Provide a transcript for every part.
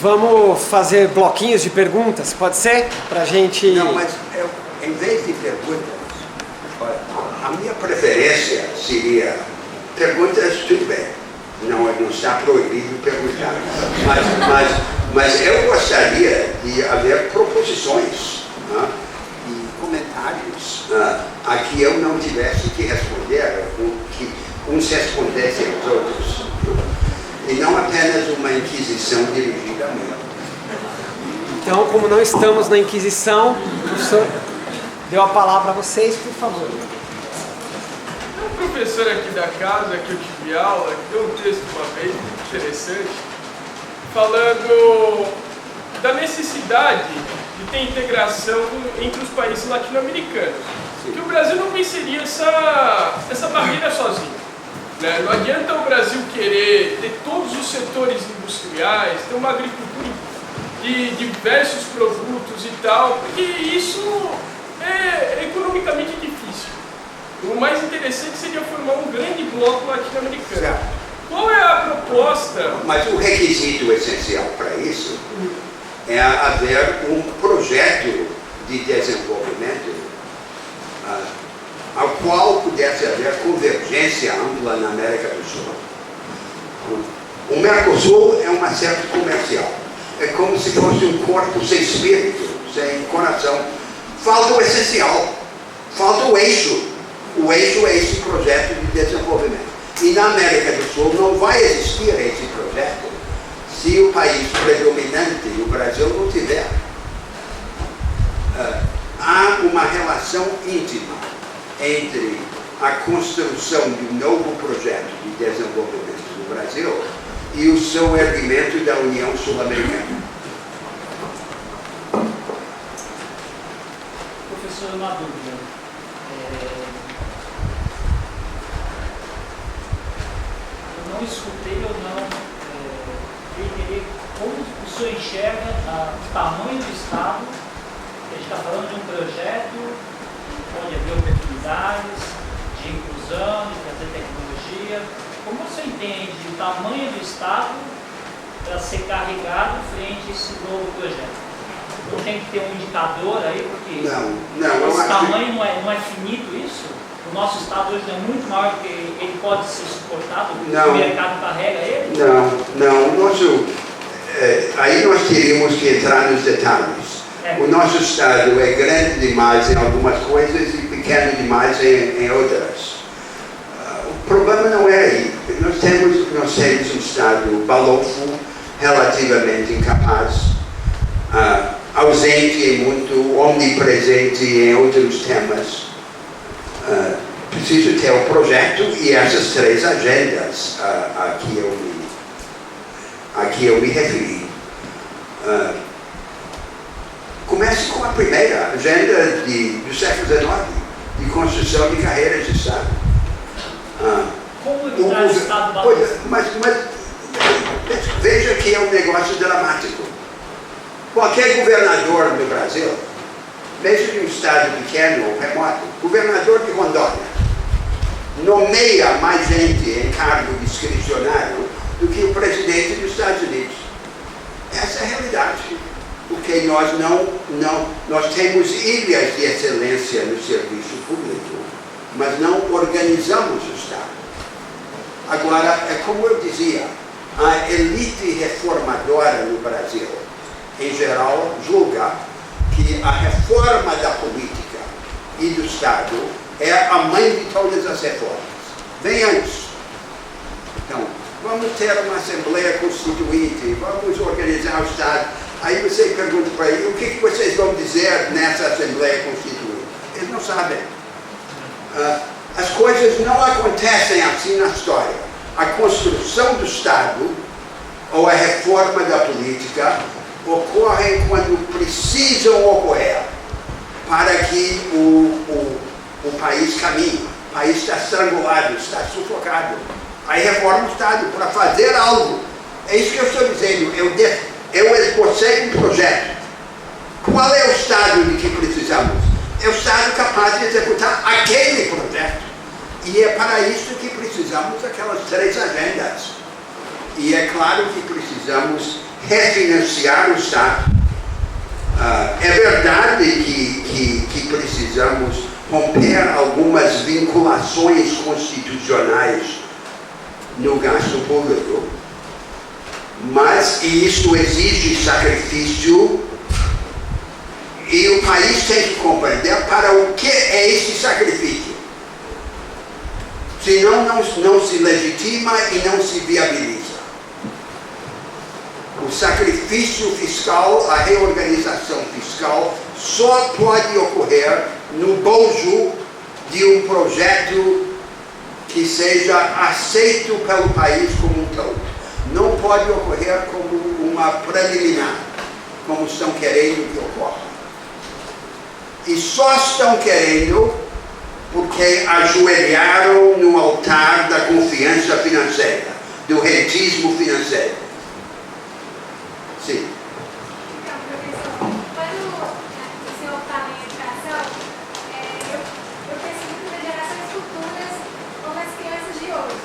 Vamos fazer bloquinhos de perguntas, pode ser? Pra gente... Não, mas em vez de perguntas, olha, a minha preferência seria perguntas, tudo bem, não está proibido perguntar, mas eu gostaria de haver proposições, né, e comentários a que eu não tivesse que responder, que uns respondessem aos outros, e não apenas uma inquisição dirigida a mim. Então, como não estamos na Inquisição, o professor deu a palavra a vocês, por favor. Um professor aqui da casa, que eu tive aula, que deu um texto uma vez, muito interessante, falando da necessidade de ter integração entre os países latino-americanos. Que o Brasil não venceria essa barreira sozinho. Não adianta o Brasil querer ter todos os setores industriais, ter uma agricultura de diversos produtos e tal, porque isso é economicamente difícil. O mais interessante seria formar um grande bloco latino-americano. Certo. Qual é a proposta? Mas o requisito essencial para isso é haver um projeto de desenvolvimento ao qual pudesse haver convergência ampla na América do Sul. O Mercosul é um acerto comercial. É como se fosse um corpo sem espírito, sem coração. Falta o essencial, falta o eixo. O eixo é esse projeto de desenvolvimento. E na América do Sul não vai existir esse projeto se o país predominante, o Brasil, não tiver. Há uma relação íntima entre a construção de um novo projeto de desenvolvimento no Brasil e o seu erguimento da União Sul-Americana. Professor, uma dúvida. Eu não escutei ou não entender como o senhor enxerga o tamanho do Estado. A gente está falando de um projeto onde haver oportunidades de inclusão, de trazer tecnologia. Como você entende o tamanho do Estado para ser carregado frente a esse novo projeto? Não tem que ter um indicador aí, porque esse tamanho não é finito isso? O nosso Estado hoje é muito maior do que ele pode ser suportado, o mercado carrega ele? Aí nós teríamos que entrar nos detalhes. O nosso Estado é grande demais em algumas coisas e pequeno demais em outras. O problema não é aí. Nós temos um Estado balofo, relativamente incapaz, ausente e muito omnipresente em outros temas. Preciso ter o projeto e essas três agendas a que eu me referi. Comece com a primeira agenda do século XIX, de construção de carreiras de Estado. Como evitar o Estado balofo? Mas veja que é um negócio dramático. Qualquer governador do Brasil, mesmo de um estado pequeno ou remoto, governador de Rondônia, nomeia mais gente em cargo discricionário do que o presidente dos Estados Unidos. Essa é a realidade. Porque nós temos ilhas de excelência no serviço público, mas não organizamos o Estado. Agora, é como eu dizia, a elite reformadora no Brasil, em geral, julga que a reforma da política e do Estado é a mãe de todas as reformas. Vem antes. Então, vamos ter uma Assembleia Constituinte, vamos organizar o Estado. Aí você pergunta para ele, o que vocês vão dizer nessa Assembleia Constituinte? Eles não sabem. As coisas não acontecem assim na história. A construção do Estado ou a reforma da política ocorrem quando precisam ocorrer para que o país caminhe. O país está estrangulado, está sufocado. Aí reforma o Estado para fazer algo. É isso que eu estou dizendo. Eu esbocei um projeto. Qual é o Estado de que precisamos? É o Estado capaz de executar aquele projeto. E é para isso que precisamos daquelas três agendas. E é claro que precisamos refinanciar o Estado. É verdade que precisamos romper algumas vinculações constitucionais no gasto público, mas isso exige sacrifício e o país tem que compreender para o que é esse sacrifício. Senão não se legitima e não se viabiliza. O sacrifício fiscal, a reorganização fiscal, só pode ocorrer no bojo de um projeto que seja aceito pelo país como um todo. Não pode ocorrer como uma preliminar, como estão querendo que ocorra. E só estão querendo porque ajoelharam no altar da confiança financeira, do rentismo financeiro. Sim. Então, professor, quando o senhor fala em educação, eu penso nas gerações futuras ou nas crianças de hoje.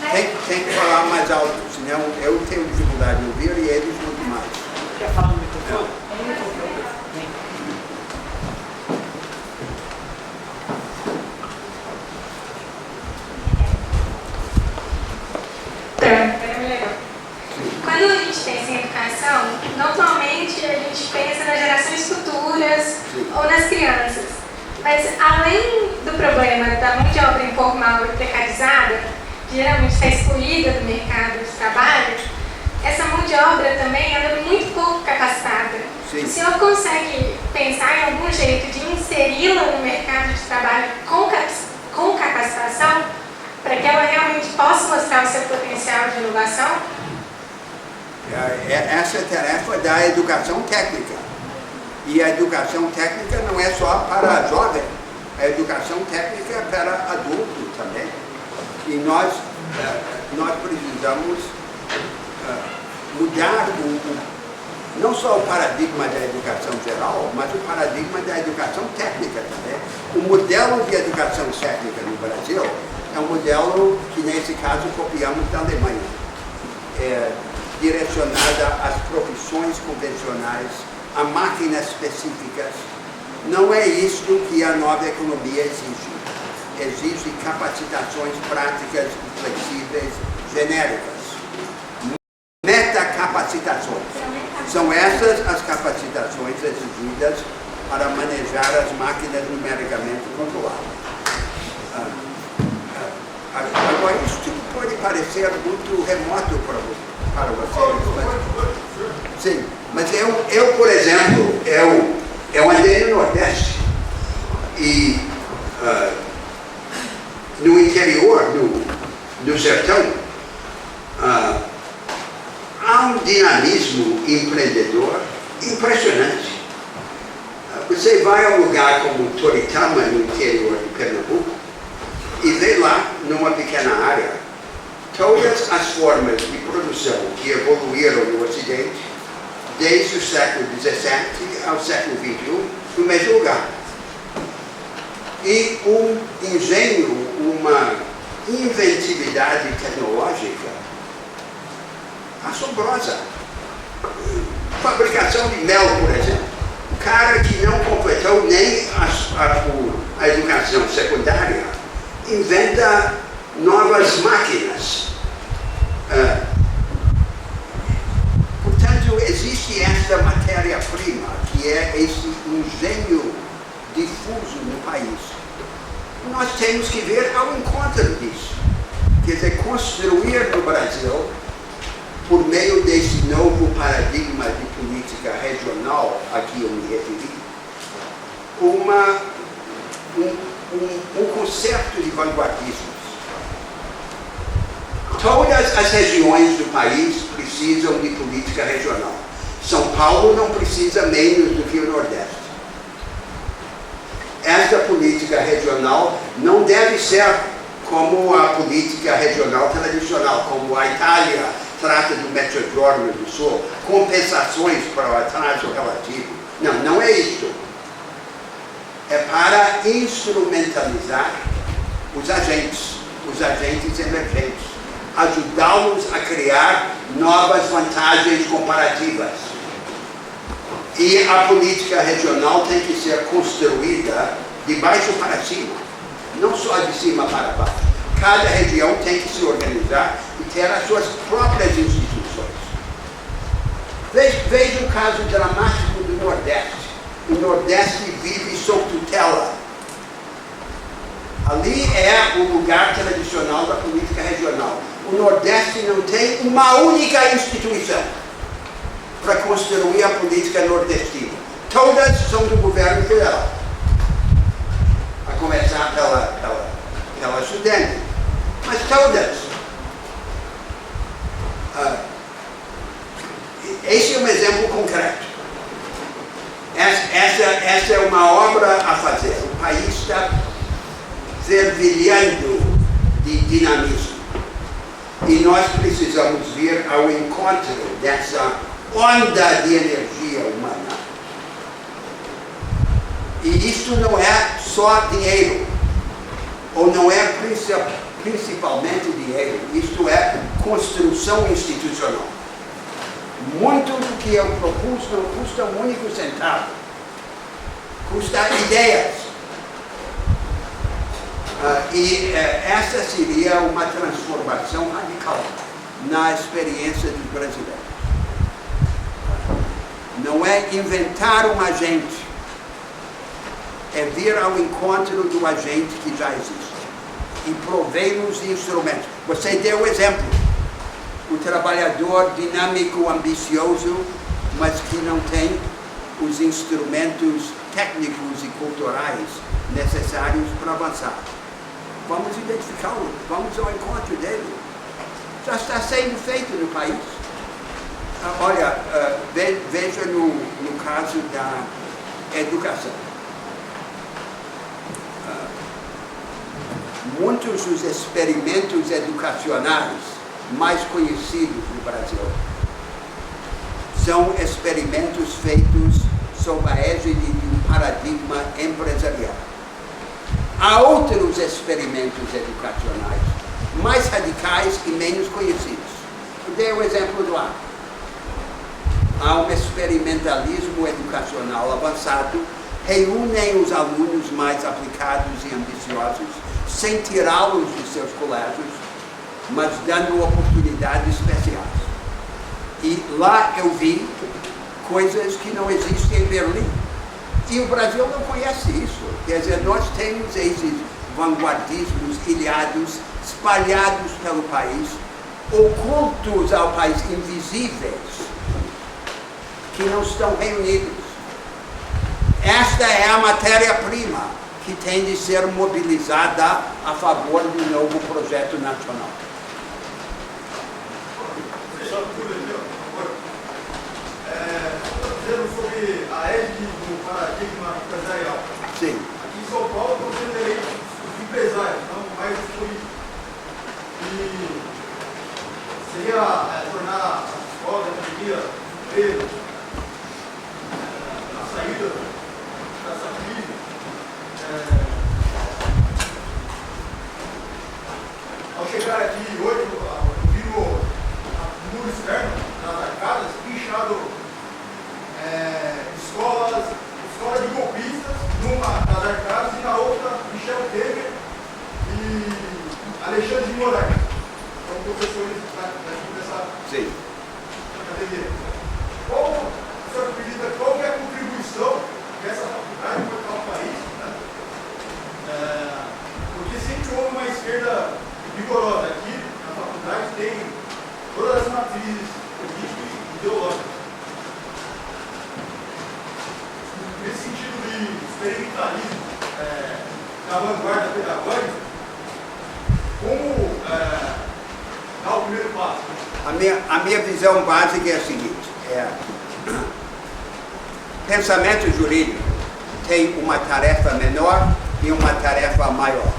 Mas, Tem que falar mais alto, senão eu tenho dificuldade de ouvir e eles muito mais. Quer falar no microfone? Quando a gente pensa em educação, normalmente a gente pensa nas gerações futuras ou nas crianças. Mas além do problema da mão de obra informal e precarizada, que geralmente está excluída do mercado de trabalho, essa mão de obra também ela é muito pouco capacitada. Sim. O senhor consegue pensar em algum jeito de inseri-la no mercado de trabalho com capacitação, para que ela realmente possa mostrar o seu potencial de inovação? Essa é a tarefa da educação técnica. E a educação técnica não é só para jovem, a educação técnica é para adulto também. E nós precisamos mudar não só o paradigma da educação geral, mas o paradigma da educação técnica também. O modelo de educação técnica no Brasil é um modelo que, nesse caso, copiamos da Alemanha. Direcionada às profissões convencionais, a máquinas específicas. Não é isto que a nova economia exige. Exige capacitações práticas e flexíveis genéricas. Metacapacitações. São essas as capacitações exigidas para manejar as máquinas numericamente controladas. Agora, isso pode parecer muito remoto para vocês, mas, sim, mas eu, por exemplo, eu andei no Nordeste e no interior, no sertão, há um dinamismo empreendedor impressionante. Você vai a um lugar como Toritama, no interior de Pernambuco, e vê lá, numa pequena área, todas as formas de produção que evoluíram no Ocidente, desde o século XVII ao século XXI, no mesmo lugar. E um engenho, uma inventividade tecnológica assombrosa. Fabricação de mel, por exemplo. O cara que não completou nem a educação secundária inventa novas máquinas. Portanto, existe esta matéria-prima, que é esse engenho difuso no país. Nós temos que vir ao encontro disso. Quer dizer, construir no Brasil, por meio desse novo paradigma de política regional a que eu me referi, um conceito de vanguardismo. Todas as regiões do país precisam de política regional. São Paulo não precisa menos do que o Nordeste. Esta política regional não deve ser como a política regional tradicional, como a Itália trata do Mezzogiorno do Sul, compensações para o atraso relativo. Não, não é isso. É para instrumentalizar os agentes emergentes. ajudá-los a criar novas vantagens comparativas. E a política regional tem que ser construída de baixo para cima, não só de cima para baixo. Cada região tem que se organizar e ter as suas próprias instituições. Veja o caso dramático do Nordeste. O Nordeste vive sob tutela. Ali é o lugar tradicional da política regional. O Nordeste não tem uma única instituição para construir a política nordestina. Todas são do governo federal. A começar pela Sudene. Mas todas. Esse é um exemplo concreto. Essa é uma obra a fazer. O país está fervilhando de dinamismo. E nós precisamos vir ao encontro dessa onda de energia humana. E isso não é só dinheiro, ou não é principalmente dinheiro, isto é construção institucional. Muito do que eu propus não custa um único centavo, custa ideias. E essa seria uma transformação radical na experiência dos brasileiros. Não é inventar um agente, é vir ao encontro do agente que já existe e prover-nos de instrumentos. Você deu o exemplo, o trabalhador dinâmico, ambicioso, mas que não tem os instrumentos técnicos e culturais necessários para avançar. Vamos identificá-lo, vamos ao encontro dele. Já está sendo feito no país. Olha, veja no caso da educação. Muitos dos experimentos educacionais mais conhecidos no Brasil são experimentos feitos sob a égide de um paradigma empresarial. Há outros experimentos educacionais mais radicais e menos conhecidos. Eu dei o exemplo do ar. Há um experimentalismo educacional avançado, reúnem os alunos mais aplicados e ambiciosos, sem tirá-los de seus colégios, mas dando oportunidades especiais. E lá eu vi coisas que não existem em Berlim. E o Brasil não conhece isso. Quer dizer, nós temos esses vanguardismos ilhados, espalhados pelo país, ocultos ao país, invisíveis, que não estão reunidos. Esta é a matéria-prima que tem de ser mobilizada a favor do novo projeto nacional. Sobre a égide do paradigma empresarial. Sim. Aqui em São Paulo, você tem os empresários, não mais os políticos. E seria tornar a escola, a academia, o emprego, a saída dessa crise. Ao chegar aqui hoje, eu vi no muro externo, nas arcadas, pichado escola de golpistas, numa das arcadas e na outra Michel Temer e Alexandre de Moraes. São professores daqui dessa academia. Qual o senhor acredita, qual é a contribuição dessa faculdade para o país? Né? Porque sempre houve uma esquerda vigorosa. Aqui na faculdade tem todas as matrizes políticas e ideológicas. Nesse sentido de experimentalismo na vanguarda pedagógica, como dar o primeiro passo? A minha visão básica é a seguinte: pensamento jurídico tem uma tarefa menor e uma tarefa maior.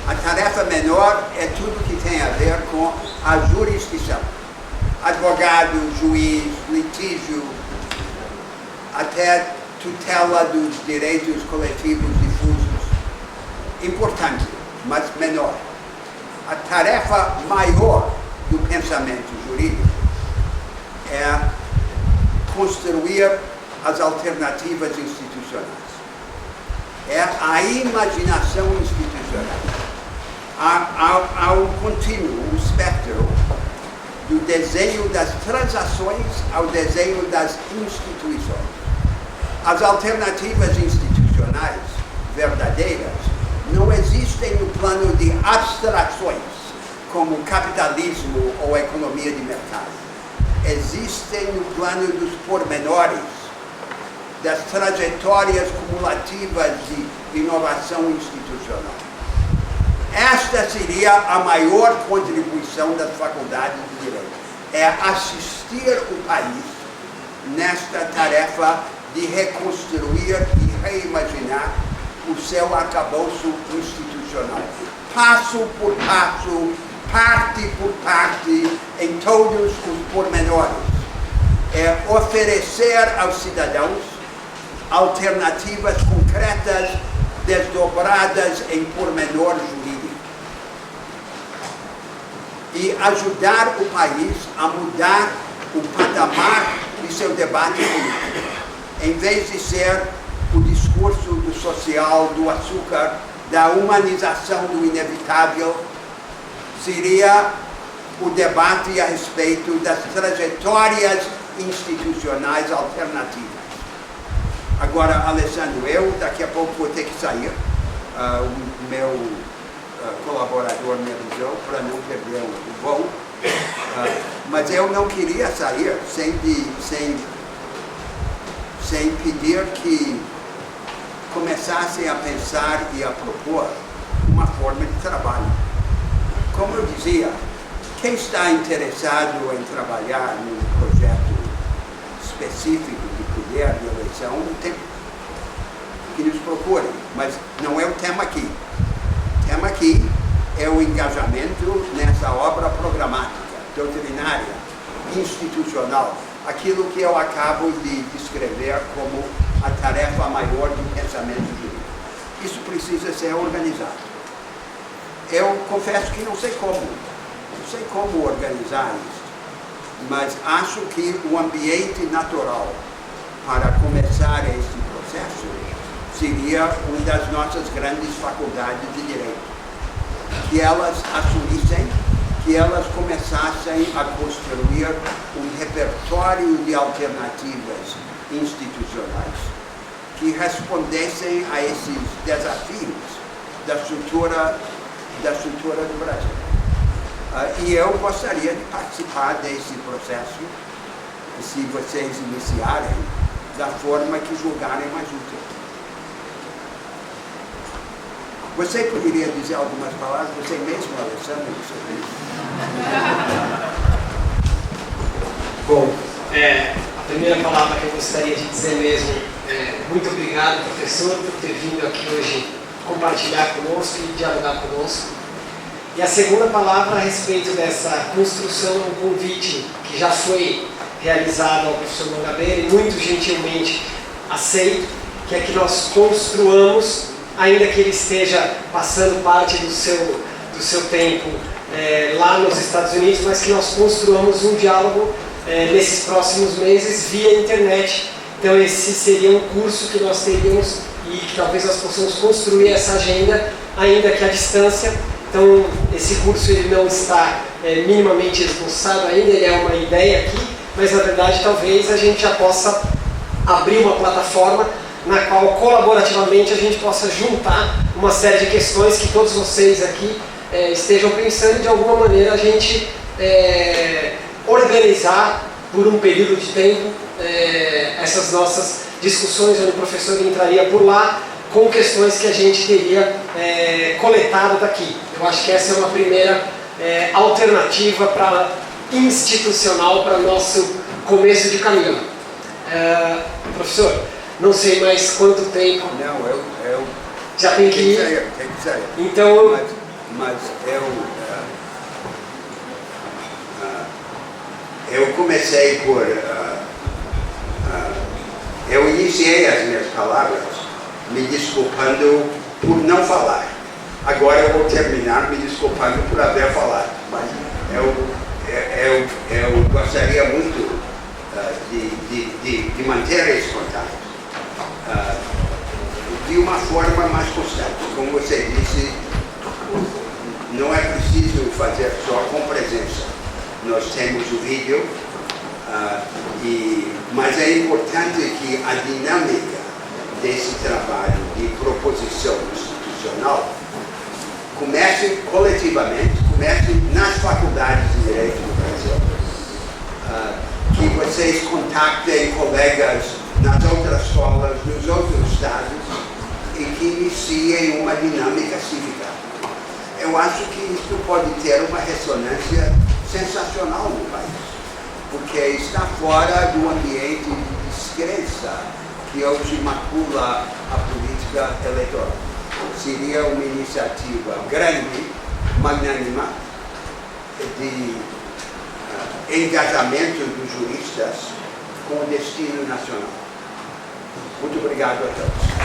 A tarefa menor é tudo que tem a ver com a jurisdição. Advogado, juiz, litígio, até tutela dos direitos coletivos difusos. Importante, mas menor. a tarefa maior do pensamento jurídico é construir as alternativas institucionais. É a imaginação institucional. Há um contínuo, um espectro do desenho das transações ao desenho das instituições. As alternativas institucionais verdadeiras não existem no plano de abstrações, como capitalismo ou economia de mercado. Existem no plano dos pormenores, das trajetórias cumulativas de inovação institucional. Esta seria a maior contribuição das faculdades de Direito, é assistir o país nesta tarefa de reconstruir e reimaginar o seu arcabouço institucional, passo por passo, parte por parte, em todos os pormenores. É oferecer aos cidadãos alternativas concretas desdobradas em pormenor jurídico e ajudar o país a mudar o patamar de seu debate político. Em vez de ser o discurso do social, do açúcar, da humanização do inevitável, seria o debate a respeito das trajetórias institucionais alternativas. Agora, Alessandro, eu daqui a pouco vou ter que sair. O meu colaborador me avisou para não perder o voo. Mas eu não queria sair sem pedir que começassem a pensar e a propor uma forma de trabalho. Como eu dizia, quem está interessado em trabalhar num projeto específico de poder de eleição, tem que nos procurem, mas não é o tema aqui. O tema aqui é o engajamento nessa obra programática, doutrinária, institucional, aquilo que eu acabo de descrever como a tarefa maior do pensamento jurídico. Isso precisa ser organizado. Eu confesso que não sei como organizar isso, mas acho que o ambiente natural para começar este processo seria uma das nossas grandes faculdades de Direito. Que elas assumissem, que elas começassem a construir um repertório de alternativas institucionais que respondessem a esses desafios da estrutura do Brasil. E eu gostaria de participar desse processo, se vocês iniciarem, da forma que julgarem mais útil. Você poderia dizer algumas palavras, você mesmo, Alessandro, sobre isso? Bom, a primeira palavra que eu gostaria de dizer mesmo é muito obrigado, professor, por ter vindo aqui hoje compartilhar conosco e dialogar conosco. E a segunda palavra a respeito dessa construção, um convite que já foi realizado ao professor Mangabeira e muito gentilmente aceito, que é que nós construamos, ainda que ele esteja passando parte do seu tempo lá nos Estados Unidos, mas que nós construamos um diálogo nesses próximos meses via internet. Então esse seria um curso que nós teríamos e que talvez nós possamos construir essa agenda, ainda que à distância. Então esse curso ele não está minimamente esboçado ainda, ele é uma ideia aqui, mas na verdade talvez a gente já possa abrir uma plataforma na qual colaborativamente a gente possa juntar uma série de questões que todos vocês aqui estejam pensando, de alguma maneira a gente organizar por um período de tempo essas nossas discussões, onde o professor entraria por lá com questões que a gente teria coletado daqui. Eu acho que essa é uma primeira alternativa institucional para o nosso começo de caminho. Professor, não sei mais quanto tempo. Não, eu já tem que ir. Tem que sair. Então, mas eu comecei por... eu iniciei as minhas palavras me desculpando por não falar. Agora eu vou terminar me desculpando por haver falado, mas eu gostaria muito de manter esse contato de uma forma mais constante. Como você disse, não é preciso fazer só com presença. Nós temos o vídeo, mas é importante que a dinâmica desse trabalho de proposição institucional comece coletivamente, comece nas faculdades de Direito do Brasil. Que vocês contactem colegas nas outras escolas, nos outros estados, e que iniciem uma dinâmica cívica. Eu acho que isso pode ter uma ressonância sensacional no país, porque está fora do ambiente de descrença que hoje macula a política eleitoral. Seria uma iniciativa grande, magnânima, de engajamento dos juristas com o destino nacional. Muito obrigado a todos.